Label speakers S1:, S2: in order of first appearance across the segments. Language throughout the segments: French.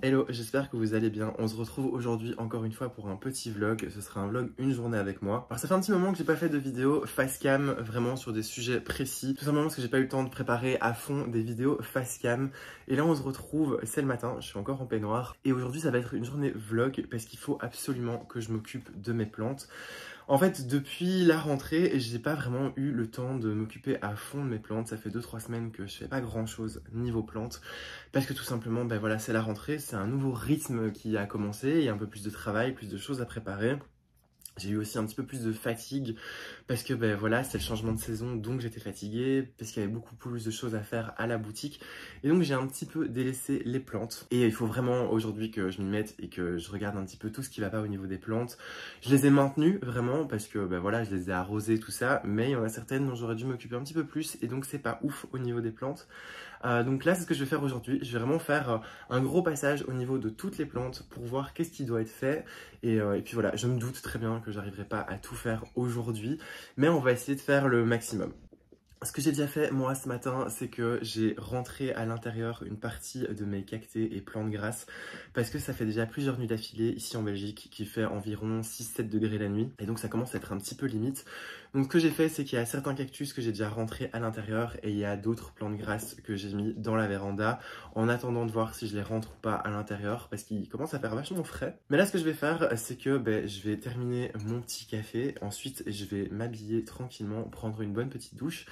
S1: Hello, j'espère que vous allez bien. On se retrouve aujourd'hui encore une fois pour un petit vlog. Ce sera un vlog une journée avec moi. Alors ça fait un petit moment que j'ai pas fait de vidéo face cam vraiment sur des sujets précis. Tout simplement parce que j'ai pas eu le temps de préparer à fond des vidéos face cam. Et là on se retrouve, c'est le matin, je suis encore en peignoir. Et aujourd'hui ça va être une journée vlog parce qu'il faut absolument que je m'occupe de mes plantes. En fait, depuis la rentrée, j'ai pas vraiment eu le temps de m'occuper à fond de mes plantes. Ça fait 2-3 semaines que je fais pas grand chose niveau plantes. Parce que tout simplement, ben voilà, c'est la rentrée, c'est un nouveau rythme qui a commencé. Il y a un peu plus de travail, plus de choses à préparer. J'ai eu aussi un petit peu plus de fatigue parce que ben voilà, c'était le changement de saison, donc j'étais fatiguée, parce qu'il y avait beaucoup plus de choses à faire à la boutique. Et donc j'ai un petit peu délaissé les plantes. Et il faut vraiment aujourd'hui que je m'y mette et que je regarde un petit peu tout ce qui va pas au niveau des plantes. Je les ai maintenues vraiment parce que ben voilà, je les ai arrosées, tout ça, mais il y en a certaines dont j'aurais dû m'occuper un petit peu plus et donc c'est pas ouf au niveau des plantes. Donc là, c'est ce que je vais faire aujourd'hui. Je vais vraiment faire un gros passage au niveau de toutes les plantes pour voir qu'est-ce qui doit être fait. Et puis voilà, je me doute très bien que j'arriverai pas à tout faire aujourd'hui, mais on va essayer de faire le maximum. Ce que j'ai déjà fait moi ce matin, c'est que j'ai rentré à l'intérieur une partie de mes cactés et plantes grasses parce que ça fait déjà plusieurs nuits d'affilée ici en Belgique qui fait environ 6-7 degrés la nuit et donc ça commence à être un petit peu limite. Donc ce que j'ai fait, c'est qu'il y a certains cactus que j'ai déjà rentrés à l'intérieur et il y a d'autres plantes grasses que j'ai mis dans la véranda en attendant de voir si je les rentre ou pas à l'intérieur parce qu'il commence à faire vachement frais. Mais là ce que je vais faire, c'est que je vais terminer mon petit café, ensuite je vais m'habiller tranquillement, prendre une bonne petite douche.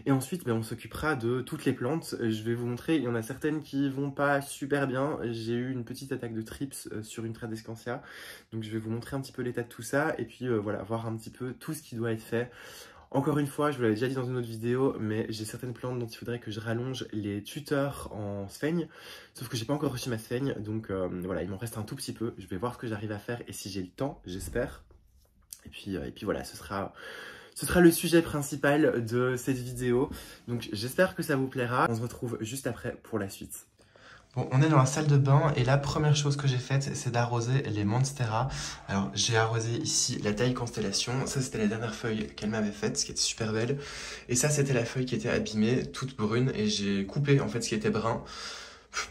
S1: Et ensuite, on s'occupera de toutes les plantes. Je vais vous montrer, il y en a certaines qui vont pas super bien. J'ai eu une petite attaque de trips sur une Tradescantia. Donc je vais vous montrer un petit peu l'état de tout ça. Et puis voilà, voir un petit peu tout ce qui doit être fait. Encore une fois, je vous l'avais déjà dit dans une autre vidéo, mais j'ai certaines plantes dont il faudrait que je rallonge les tuteurs en sphaigne. Sauf que j'ai pas encore reçu ma sphaigne. Donc voilà, il m'en reste un tout petit peu. Je vais voir ce que j'arrive à faire et si j'ai le temps, j'espère. Et puis voilà, ce sera le sujet principal de cette vidéo. Donc j'espère que ça vous plaira. On se retrouve juste après pour la suite. Bon, on est dans la salle de bain et la première chose que j'ai faite, c'est d'arroser les Monstera. Alors, j'ai arrosé ici la taille Constellation. Ça, c'était la dernière feuille qu'elle m'avait faite, ce qui était super belle. Et ça, c'était la feuille qui était abîmée, toute brune. Et j'ai coupé, en fait, ce qui était brun.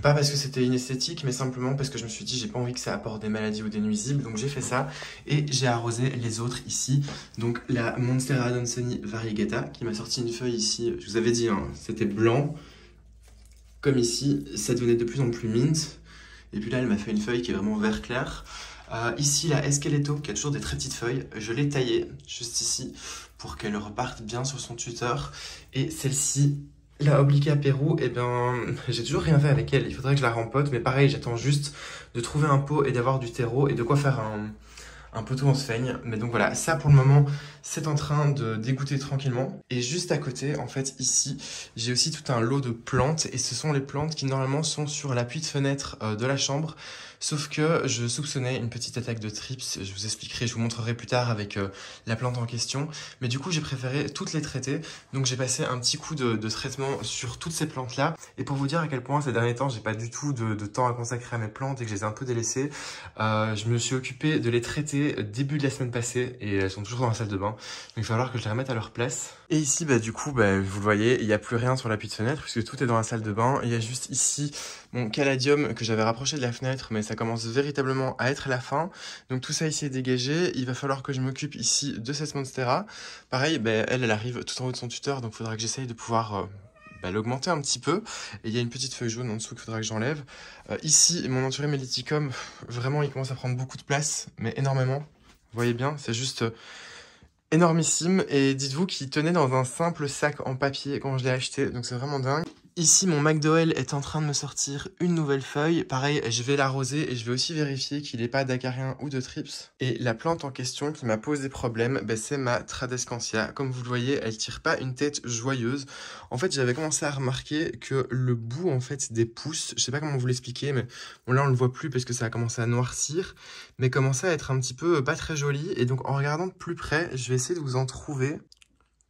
S1: Pas parce que c'était inesthétique, mais simplement parce que je me suis dit j'ai pas envie que ça apporte des maladies ou des nuisibles, donc j'ai fait ça et j'ai arrosé les autres ici. Donc la Monstera Adansonii Variegata qui m'a sorti une feuille ici, je vous avais dit, hein, c'était blanc, comme ici, ça devenait de plus en plus mint. Et puis là elle m'a fait une feuille qui est vraiment vert clair. Ici la Esqueleto qui a toujours des très petites feuilles, je l'ai taillée juste ici pour qu'elle reparte bien sur son tuteur. Et celle-ci, la Oblica Pérou, j'ai toujours rien fait avec elle. Il faudrait que je la rempote, mais pareil, j'attends juste de trouver un pot et d'avoir du terreau et de quoi faire un poteau en sphaigne. Mais donc voilà, ça pour le moment, c'est en train de dégoûter tranquillement. Et juste à côté, en fait, ici, j'ai aussi tout un lot de plantes. Et ce sont les plantes qui normalement sont sur l'appui de fenêtre de la chambre. Sauf que je soupçonnais une petite attaque de trips. Je vous expliquerai, je vous montrerai plus tard avec la plante en question. Mais du coup, j'ai préféré toutes les traiter. Donc j'ai passé un petit coup de traitement sur toutes ces plantes-là. Et pour vous dire à quel point ces derniers temps, j'ai pas du tout de temps à consacrer à mes plantes et que je les ai un peu délaissées, je me suis occupé de les traiter début de la semaine passée et elles sont toujours dans la salle de bain. Donc il va falloir que je les remette à leur place. Et ici, du coup, vous le voyez, il n'y a plus rien sur l'appui de fenêtre puisque tout est dans la salle de bain. Il y a juste ici mon caladium que j'avais rapproché de la fenêtre, mais ça commence véritablement à être la fin. Donc tout ça ici est dégagé. Il va falloir que je m'occupe ici de cette Monstera. Pareil, elle arrive tout en haut de son tuteur, donc il faudra que j'essaye de pouvoir l'augmenter un petit peu. Et il y a une petite feuille jaune en dessous qu'il faudra que j'enlève. Ici, mon Anthurium melliticum, vraiment, il commence à prendre beaucoup de place, mais énormément. Vous voyez bien, c'est juste énormissime. Et dites-vous qu'il tenait dans un simple sac en papier quand je l'ai acheté, donc c'est vraiment dingue. Ici, mon McDowell est en train de me sortir une nouvelle feuille. Pareil, je vais l'arroser et je vais aussi vérifier qu'il n'ait pas d'acarien ou de trips. Et la plante en question qui m'a posé problème, c'est ma Tradescantia. Comme vous le voyez, elle tire pas une tête joyeuse. En fait, j'avais commencé à remarquer que le bout en fait des pousses, je sais pas comment vous l'expliquer, mais bon là on le voit plus parce que ça a commencé à noircir, mais commençait à être un petit peu pas très joli. Et donc en regardant de plus près, je vais essayer de vous en trouver.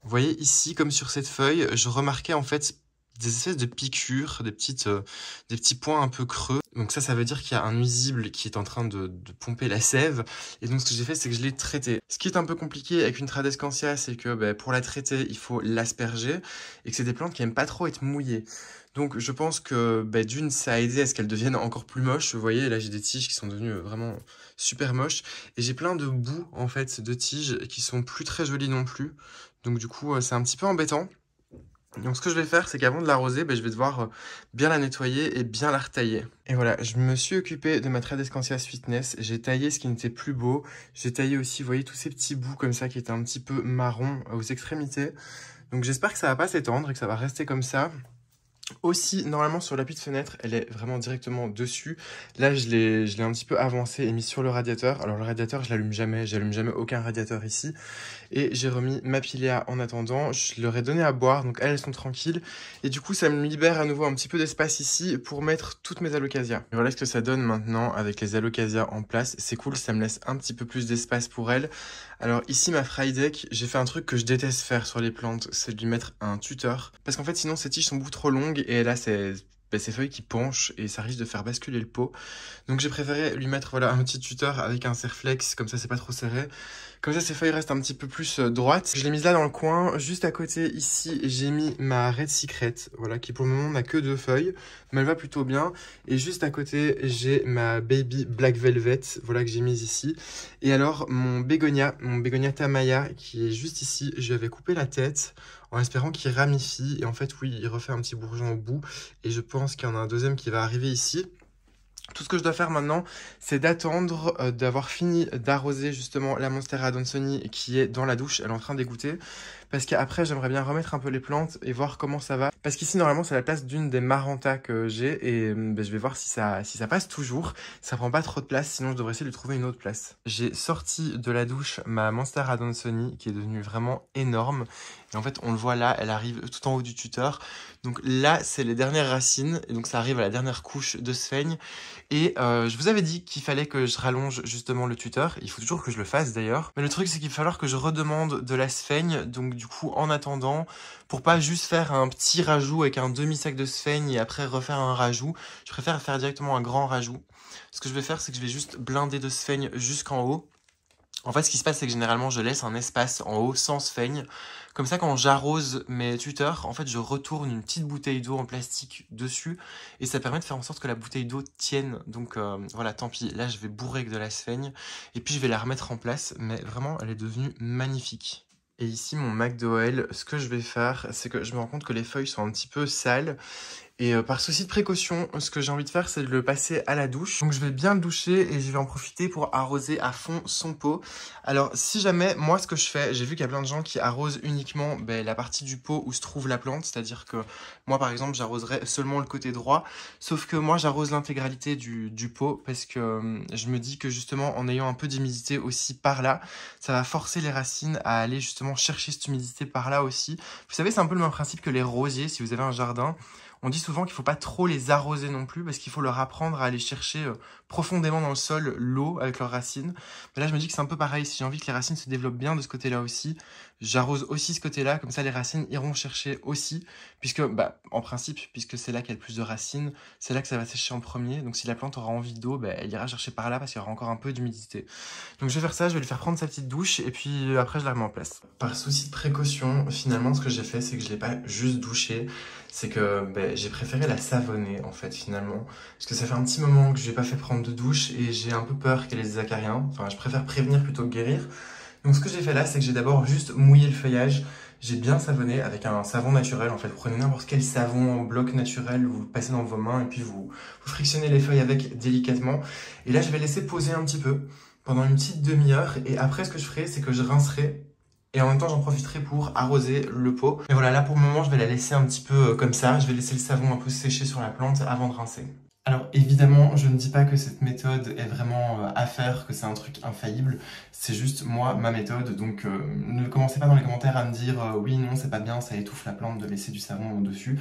S1: Vous voyez ici, comme sur cette feuille, je remarquais en fait des espèces de piqûres, des petits points un peu creux. Donc ça veut dire qu'il y a un nuisible qui est en train de pomper la sève. Et donc ce que j'ai fait, c'est que je l'ai traité. Ce qui est un peu compliqué avec une Tradescantia, c'est que pour la traiter, il faut l'asperger et que c'est des plantes qui aiment pas trop être mouillées. Donc je pense que d'une, ça a aidé à ce qu'elles deviennent encore plus moches. Vous voyez, là j'ai des tiges qui sont devenues vraiment super moches. Et j'ai plein de bouts en fait de tiges qui sont plus très jolies non plus. Donc du coup, c'est un petit peu embêtant. Donc ce que je vais faire, c'est qu'avant de l'arroser, je vais devoir bien la nettoyer et bien la retailler. Et voilà, je me suis occupé de ma Tradescantia Sweetness. J'ai taillé ce qui n'était plus beau. J'ai taillé aussi, vous voyez, tous ces petits bouts comme ça qui étaient un petit peu marron aux extrémités. Donc j'espère que ça va pas s'étendre et que ça va rester comme ça. Aussi, normalement, sur l'appui de fenêtre, elle est vraiment directement dessus. Là, je l'ai un petit peu avancé et mis sur le radiateur. Alors, le radiateur, je l'allume jamais. J'allume jamais aucun radiateur ici. Et j'ai remis ma Pilea en attendant. Je leur ai donné à boire, donc elles sont tranquilles. Et du coup, ça me libère à nouveau un petit peu d'espace ici pour mettre toutes mes alocasias. Et voilà ce que ça donne maintenant avec les alocasias en place. C'est cool, ça me laisse un petit peu plus d'espace pour elles. Alors ici, ma Frydek, j'ai fait un truc que je déteste faire sur les plantes, c'est de lui mettre un tuteur. Parce qu'en fait, sinon, ces tiges sont beaucoup trop longues et là, ces feuilles qui penchent et ça risque de faire basculer le pot. Donc j'ai préféré lui mettre voilà, un petit tuteur avec un serre-flex, comme ça c'est pas trop serré. Comme ça, ces feuilles restent un petit peu plus droites. Je l'ai mise là dans le coin. Juste à côté, ici, j'ai mis ma Red Secret, voilà, qui pour le moment n'a que 2 feuilles, mais elle va plutôt bien. Et juste à côté, j'ai ma Baby Black Velvet, voilà, que j'ai mise ici. Et alors, mon bégonia Tamaya, qui est juste ici, je lui avais coupé la tête en espérant qu'il ramifie. Et en fait, oui, il refait un petit bourgeon au bout. Et je pense qu'il y en a un deuxième qui va arriver ici. Tout ce que je dois faire maintenant, c'est d'attendre d'avoir fini d'arroser justement la Monstera Adansonii qui est dans la douche, elle est en train d'égoutter. Parce qu'après, j'aimerais bien remettre un peu les plantes et voir comment ça va. Parce qu'ici, normalement, c'est la place d'une des Maranta que j'ai. Et je vais voir si ça passe toujours. Ça prend pas trop de place, sinon je devrais essayer de trouver une autre place. J'ai sorti de la douche ma Monstera Adansonii qui est devenue vraiment énorme. Et en fait, on le voit là, elle arrive tout en haut du tuteur. Donc là, c'est les dernières racines. Et donc ça arrive à la dernière couche de sphaigne. Et je vous avais dit qu'il fallait que je rallonge justement le tuteur. Il faut toujours que je le fasse d'ailleurs. Mais le truc, c'est qu'il va falloir que je redemande de la sphaigne. Donc du coup, en attendant, pour pas juste faire un petit rajout avec un demi-sac de sphaigne et après refaire un rajout, je préfère faire directement un grand rajout. Ce que je vais faire, c'est que je vais juste blinder de sphaigne jusqu'en haut. En fait, ce qui se passe, c'est que généralement, je laisse un espace en haut sans sphaigne. Comme ça, quand j'arrose mes tuteurs, en fait, je retourne une petite bouteille d'eau en plastique dessus. Et ça permet de faire en sorte que la bouteille d'eau tienne. Donc voilà, tant pis. Là, je vais bourrer avec de la sphaigne. Et puis, je vais la remettre en place. Mais vraiment, elle est devenue magnifique. Et ici, mon McDowell, ce que je vais faire, c'est que je me rends compte que les feuilles sont un petit peu sales. Et par souci de précaution, ce que j'ai envie de faire, c'est de le passer à la douche. Donc je vais bien le doucher et je vais en profiter pour arroser à fond son pot. Alors si jamais, moi ce que je fais, j'ai vu qu'il y a plein de gens qui arrosent uniquement la partie du pot où se trouve la plante. C'est-à-dire que moi par exemple, j'arroserais seulement le côté droit. Sauf que moi j'arrose l'intégralité du pot parce que je me dis que justement en ayant un peu d'humidité aussi par là, ça va forcer les racines à aller justement chercher cette humidité par là aussi. Vous savez, c'est un peu le même principe que les rosiers si vous avez un jardin. On dit souvent qu'il ne faut pas trop les arroser non plus parce qu'il faut leur apprendre à aller chercher profondément dans le sol l'eau avec leurs racines. Mais là, je me dis que c'est un peu pareil. Si j'ai envie que les racines se développent bien de ce côté-là aussi, j'arrose aussi ce côté-là. Comme ça, les racines iront chercher aussi. Puisque, en principe, puisque c'est là qu'il y a le plus de racines, c'est là que ça va sécher en premier. Donc, si la plante aura envie d'eau, elle ira chercher par là parce qu'il y aura encore un peu d'humidité. Donc, je vais faire ça. Je vais lui faire prendre sa petite douche et puis après, je la remets en place. Par souci de précaution, finalement, ce que j'ai fait, c'est que je ne l'ai pas juste douché. C'est que j'ai préféré la savonner en fait finalement. Parce que ça fait un petit moment que je n'ai pas fait prendre de douche et j'ai un peu peur qu'elle ait des acariens. Enfin, je préfère prévenir plutôt que guérir. Donc ce que j'ai fait là, c'est que j'ai d'abord juste mouillé le feuillage. J'ai bien savonné avec un savon naturel. En fait, vous prenez n'importe quel savon en bloc naturel, vous le passez dans vos mains et puis vous frictionnez les feuilles avec délicatement. Et là, je vais laisser poser un petit peu pendant une petite demi-heure. Et après, ce que je ferai, c'est que je rincerai. Et en même temps, j'en profiterai pour arroser le pot. Et voilà, là pour le moment, je vais la laisser un petit peu comme ça. Je vais laisser le savon un peu sécher sur la plante avant de rincer. Alors évidemment, je ne dis pas que cette méthode est vraiment à faire, que c'est un truc infaillible. C'est juste moi, ma méthode. Donc ne commencez pas dans les commentaires à me dire oui, non, c'est pas bien, ça étouffe la plante de laisser du savon au-dessus.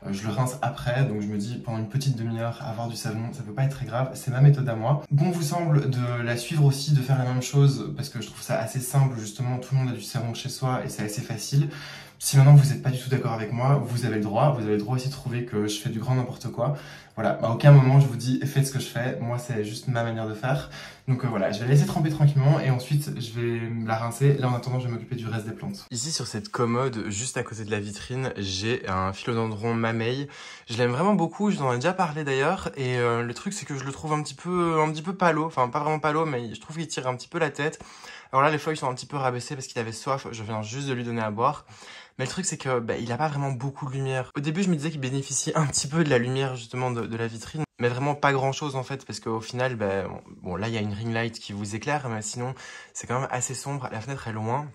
S1: Je le rince après, donc je me dis pendant une petite demi-heure, avoir du savon, ça peut pas être très grave, c'est ma méthode à moi. Bon vous semble de la suivre aussi, de faire la même chose, parce que je trouve ça assez simple, justement, tout le monde a du savon chez soi et c'est assez facile. Si maintenant vous n'êtes pas du tout d'accord avec moi, vous avez le droit aussi de trouver que je fais du grand n'importe quoi. Voilà, à aucun moment je vous dis faites ce que je fais, moi c'est juste ma manière de faire. Donc voilà, je vais la laisser tremper tranquillement et ensuite je vais la rincer. Là en attendant je vais m'occuper du reste des plantes. Ici sur cette commode, juste à côté de la vitrine, j'ai un philodendron mamey. Je l'aime vraiment beaucoup, je vous en ai déjà parlé d'ailleurs. Et le truc c'est que je le trouve un petit peu palo, enfin pas vraiment palo, mais je trouve qu'il tire un petit peu la tête. Alors là les feuilles sont un petit peu rabaissées parce qu'il avait soif, je viens juste de lui donner à boire. Mais le truc c'est que il a pas vraiment beaucoup de lumière. Au début je me disais qu'il bénéficiait un petit peu de la lumière justement de la vitrine. Mais vraiment pas grand chose en fait parce qu'au final, bon là il y a une ring light qui vous éclaire, mais sinon c'est quand même assez sombre, la fenêtre est loin.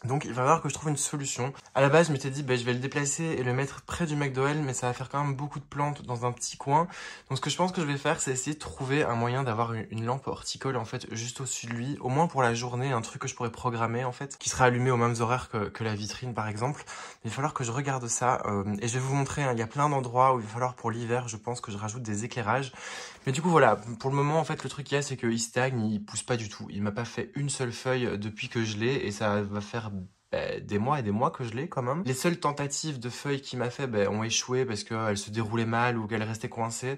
S1: Donc il va falloir que je trouve une solution. À la base, je m'étais dit, je vais le déplacer et le mettre près du McDowell, mais ça va faire quand même beaucoup de plantes dans un petit coin. Donc ce que je pense que je vais faire, c'est essayer de trouver un moyen d'avoir une lampe horticole en fait juste au-dessus de lui, au moins pour la journée, un truc que je pourrais programmer en fait, qui sera allumé aux mêmes horaires que la vitrine par exemple. Mais il va falloir que je regarde ça et je vais vous montrer, hein, il y a plein d'endroits où il va falloir pour l'hiver, je pense que je rajoute des éclairages. Mais du coup voilà, pour le moment en fait le truc qu'il y a c'est qu'il stagne, il pousse pas du tout. Il m'a pas fait une seule feuille depuis que je l'ai et ça va faire des mois et des mois que je l'ai quand même. Les seules tentatives de feuilles qu'il m'a fait ont échoué parce qu'elles se déroulaient mal ou qu'elles restaient coincées.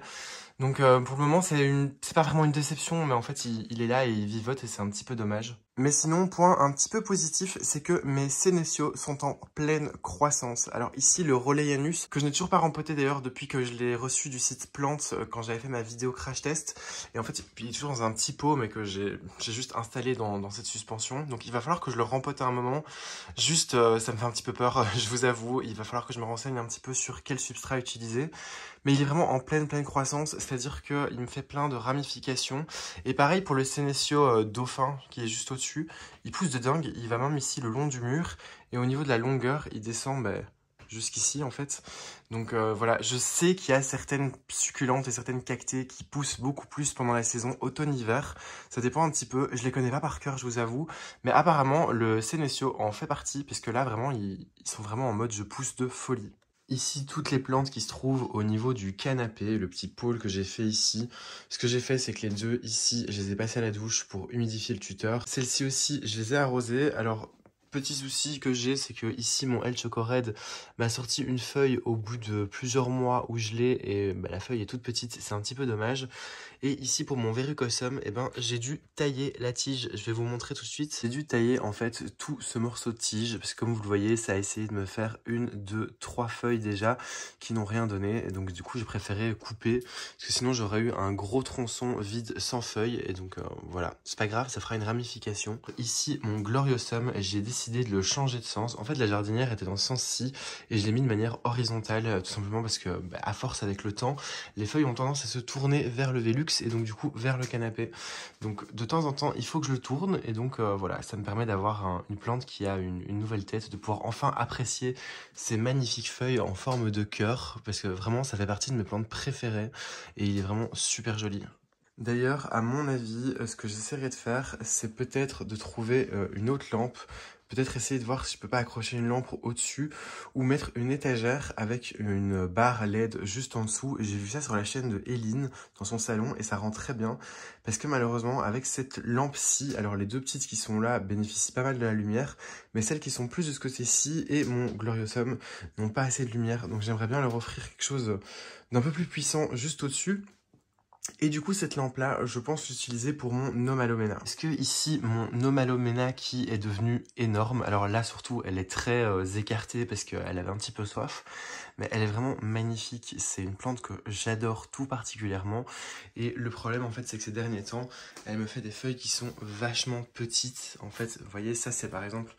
S1: Donc pour le moment c'est pas vraiment une déception, mais en fait il est là et il vivote et c'est un petit peu dommage. Mais sinon, point un petit peu positif, c'est que mes sénéciaux sont en pleine croissance. Alors ici, le Rolleianus, que je n'ai toujours pas rempoté d'ailleurs depuis que je l'ai reçu du site Plantes quand j'avais fait ma vidéo crash test. Et en fait, il est toujours dans un petit pot, mais que j'ai juste installé dans cette suspension. Donc il va falloir que je le rempote à un moment. Juste, ça me fait un petit peu peur, je vous avoue. Il va falloir que je me renseigne un petit peu sur quel substrat utiliser. Mais il est vraiment en pleine croissance, c'est-à-dire qu'il me fait plein de ramifications. Et pareil pour le sénécio dauphin qui est juste au-dessus, il pousse de dingue, il va même ici le long du mur. Et au niveau de la longueur, il descend jusqu'ici en fait. Donc voilà, je sais qu'il y a certaines succulentes et certaines cactées qui poussent beaucoup plus pendant la saison automne-hiver. Ça dépend un petit peu, je les connais pas par cœur je vous avoue. Mais apparemment le sénécio en fait partie, puisque là vraiment ils sont vraiment en mode je pousse de folie. Ici, toutes les plantes qui se trouvent au niveau du canapé, le petit pôle que j'ai fait ici. Ce que j'ai fait, c'est que les deux ici, je les ai passés à la douche pour humidifier le tuteur. Celles-ci aussi, je les ai arrosées. Alors, petit souci que j'ai, c'est que ici, mon El Choco Red m'a sorti une feuille au bout de plusieurs mois où je l'ai et la feuille est toute petite, c'est un petit peu dommage. Et ici pour mon verrucosum, j'ai dû tailler la tige. Je vais vous montrer tout de suite. J'ai dû tailler en fait tout ce morceau de tige parce que comme vous le voyez, ça a essayé de me faire 1, 2, 3 feuilles déjà qui n'ont rien donné. Et donc du coup, j'ai préféré couper parce que sinon j'aurais eu un gros tronçon vide sans feuilles. Et donc voilà, c'est pas grave, ça fera une ramification. Ici, mon gloriosum, j'ai décidé de le changer de sens. En fait, la jardinière était dans ce sens-ci et je l'ai mis de manière horizontale tout simplement parce que à force avec le temps, les feuilles ont tendance à se tourner vers le Velux et donc du coup vers le canapé. Donc de temps en temps il faut que je le tourne et donc voilà, ça me permet d'avoir une plante qui a une nouvelle tête, de pouvoir enfin apprécier ces magnifiques feuilles en forme de cœur parce que vraiment ça fait partie de mes plantes préférées et il est vraiment super joli. D'ailleurs, à mon avis, ce que j'essaierai de faire, c'est peut-être de trouver une autre lampe. Peut-être essayer de voir si je peux pas accrocher une lampe au-dessus ou mettre une étagère avec une barre LED juste en dessous. J'ai vu ça sur la chaîne de Eline dans son salon et ça rend très bien parce que malheureusement avec cette lampe-ci, alors les deux petites qui sont là bénéficient pas mal de la lumière, mais celles qui sont plus de ce côté-ci et mon Gloriosum n'ont pas assez de lumière. Donc j'aimerais bien leur offrir quelque chose d'un peu plus puissant juste au-dessus. Et du coup, cette lampe-là, je pense l'utiliser pour mon Nomalomena. Parce que ici, mon Nomalomena qui est devenu énorme, alors là surtout, elle est très écartée parce qu'elle avait un petit peu soif, mais elle est vraiment magnifique. C'est une plante que j'adore tout particulièrement. Et le problème, en fait, c'est que ces derniers temps, elle me fait des feuilles qui sont vachement petites. En fait, vous voyez, ça c'est par exemple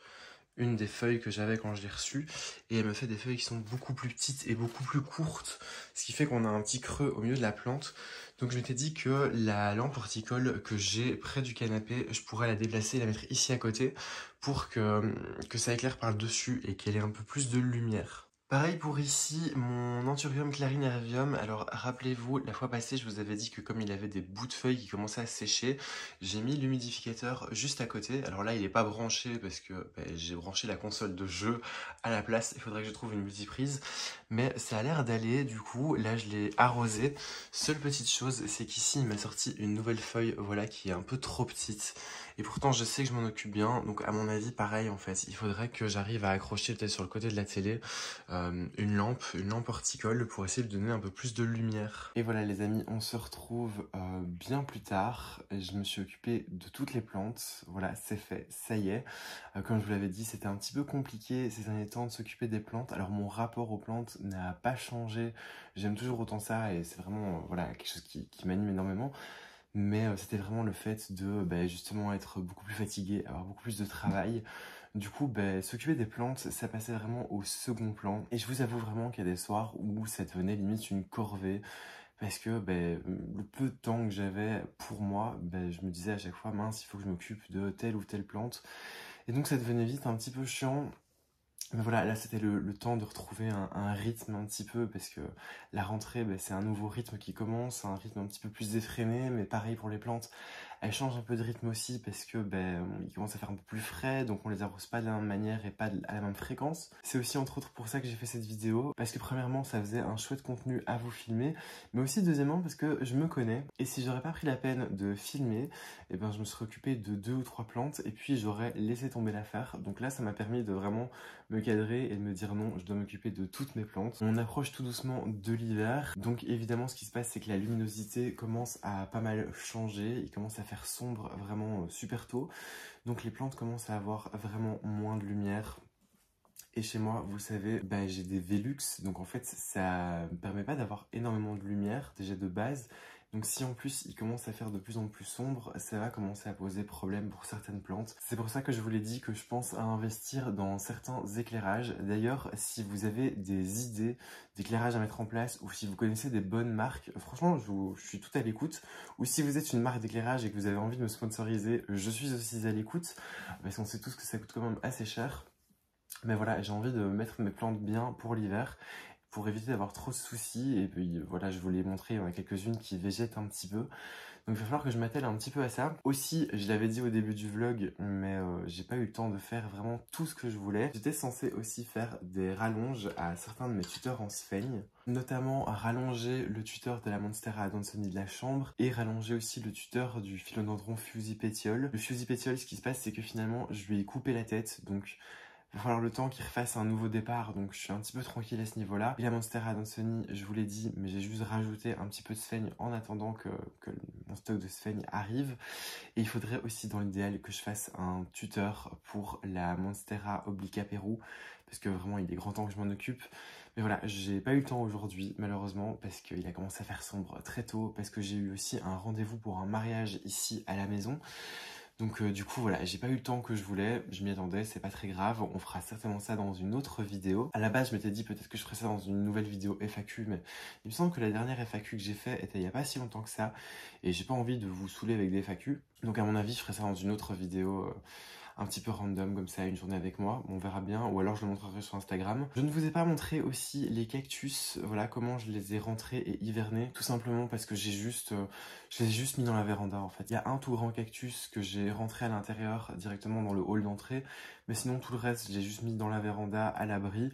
S1: une des feuilles que j'avais quand je l'ai reçue et elle me fait des feuilles qui sont beaucoup plus petites et beaucoup plus courtes, ce qui fait qu'on a un petit creux au milieu de la plante. Donc je m'étais dit que la lampe horticole que j'ai près du canapé, je pourrais la déplacer et la mettre ici à côté pour que ça éclaire par le dessus et qu'elle ait un peu plus de lumière. Pareil pour ici, mon Anthurium clarinervium. Alors rappelez-vous, la fois passée, je vous avais dit que comme il avait des bouts de feuilles qui commençaient à sécher, j'ai mis l'humidificateur juste à côté. Alors là, il n'est pas branché parce que j'ai branché la console de jeu à la place. Il faudrait que je trouve une multiprise. Mais ça a l'air d'aller, du coup, là je l'ai arrosé. Seule petite chose, c'est qu'ici, il m'a sorti une nouvelle feuille, voilà, qui est un peu trop petite. Et pourtant, je sais que je m'en occupe bien. Donc à mon avis, pareil, en fait, il faudrait que j'arrive à accrocher peut-être sur le côté de la télé. une lampe horticole pour essayer de donner un peu plus de lumière. Et voilà les amis, on se retrouve bien plus tard. Je me suis occupé de toutes les plantes, voilà c'est fait, ça y est. Comme je vous l'avais dit, c'était un petit peu compliqué ces derniers temps de s'occuper des plantes. Alors mon rapport aux plantes n'a pas changé, j'aime toujours autant ça et c'est vraiment voilà, quelque chose qui m'anime énormément. Mais c'était vraiment le fait de justement être beaucoup plus fatigué, avoir beaucoup plus de travail. Du coup, s'occuper des plantes, ça passait vraiment au second plan. Et je vous avoue vraiment qu'il y a des soirs où ça devenait limite une corvée. Parce que le peu de temps que j'avais pour moi, je me disais à chaque fois, mince, il faut que je m'occupe de telle ou telle plante. Et donc ça devenait vite un petit peu chiant. Mais voilà, là c'était le temps de retrouver un rythme un petit peu, parce que la rentrée, c'est un nouveau rythme qui commence, un rythme un petit peu plus effréné, mais pareil pour les plantes, elles changent un peu de rythme aussi, parce que il commence à faire un peu plus frais, donc on les arrose pas de la même manière et pas à la même fréquence. C'est aussi entre autres pour ça que j'ai fait cette vidéo, parce que premièrement ça faisait un chouette contenu à vous filmer, mais aussi deuxièmement parce que je me connais, et si j'aurais pas pris la peine de filmer, je me serais occupé de 2 ou 3 plantes, et puis j'aurais laissé tomber l'affaire. Donc là ça m'a permis de vraiment me cadrer et de me dire non, je dois m'occuper de toutes mes plantes. On approche tout doucement de l'hiver, donc évidemment ce qui se passe c'est que la luminosité commence à pas mal changer, il commence à faire sombre vraiment super tôt, donc les plantes commencent à avoir vraiment moins de lumière. Et chez moi, vous le savez, j'ai des Velux, donc en fait ça me permet pas d'avoir énormément de lumière déjà de base. Donc si en plus il commence à faire de plus en plus sombre, ça va commencer à poser problème pour certaines plantes. C'est pour ça que je vous l'ai dit que je pense à investir dans certains éclairages. D'ailleurs, si vous avez des idées d'éclairage à mettre en place, ou si vous connaissez des bonnes marques, franchement je suis tout à l'écoute. Ou si vous êtes une marque d'éclairage et que vous avez envie de me sponsoriser, je suis aussi à l'écoute, parce qu'on sait tous que ça coûte quand même assez cher. Mais voilà, j'ai envie de mettre mes plantes bien pour l'hiver, pour éviter d'avoir trop de soucis. Et puis voilà, je vous l'ai montré, il y en a quelques-unes qui végètent un petit peu. Donc il va falloir que je m'attelle un petit peu à ça. Aussi, je l'avais dit au début du vlog, mais j'ai pas eu le temps de faire vraiment tout ce que je voulais. J'étais censé aussi faire des rallonges à certains de mes tuteurs en sphène, notamment rallonger le tuteur de la Monstera adansonii de la chambre et rallonger aussi le tuteur du philodendron fusi-pétiole. Le fusi-pétiole, ce qui se passe, c'est que finalement, je lui ai coupé la tête, donc il va falloir le temps qu'il refasse un nouveau départ, donc je suis un petit peu tranquille à ce niveau-là. Et la Monstera adansonii, je vous l'ai dit, mais j'ai juste rajouté un petit peu de sphène en attendant que mon stock de sphène arrive. Et il faudrait aussi dans l'idéal que je fasse un tuteur pour la Monstera obliqua Peru, parce que vraiment il est grand temps que je m'en occupe. Mais voilà, j'ai pas eu le temps aujourd'hui malheureusement, parce qu'il a commencé à faire sombre très tôt, parce que j'ai eu aussi un rendez-vous pour un mariage ici à la maison. Donc du coup voilà, j'ai pas eu le temps que je voulais, je m'y attendais, c'est pas très grave, on fera certainement ça dans une autre vidéo. À la base je m'étais dit peut-être que je ferais ça dans une nouvelle vidéo FAQ, mais il me semble que la dernière FAQ que j'ai fait était il y a pas si longtemps que ça, et j'ai pas envie de vous saouler avec des FAQ, donc à mon avis je ferai ça dans une autre vidéo un petit peu random comme ça, une journée avec moi, on verra bien, ou alors je le montrerai sur Instagram. Je ne vous ai pas montré aussi les cactus, voilà comment je les ai rentrés et hivernés, tout simplement parce que je les ai juste mis dans la véranda en fait. Il y a un tout grand cactus que j'ai rentré à l'intérieur directement dans le hall d'entrée, mais sinon tout le reste je l'ai juste mis dans la véranda à l'abri.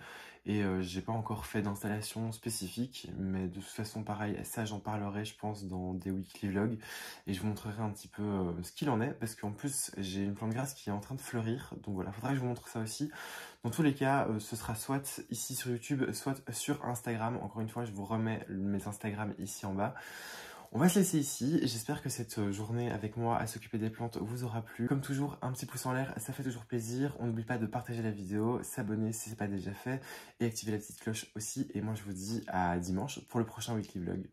S1: Et j'ai pas encore fait d'installation spécifique, mais de toute façon pareil, ça j'en parlerai je pense dans des weekly vlogs, et je vous montrerai un petit peu ce qu'il en est, parce qu'en plus j'ai une plante grasse qui est en train de fleurir, donc voilà, faudra que je vous montre ça aussi. Dans tous les cas, ce sera soit ici sur YouTube, soit sur Instagram. Encore une fois, je vous remets mes Instagram ici en bas. On va se laisser ici, j'espère que cette journée avec moi à s'occuper des plantes vous aura plu. Comme toujours, un petit pouce en l'air, ça fait toujours plaisir. On n'oublie pas de partager la vidéo, s'abonner si ce n'est pas déjà fait, et activer la petite cloche aussi. Et moi je vous dis à dimanche pour le prochain weekly vlog.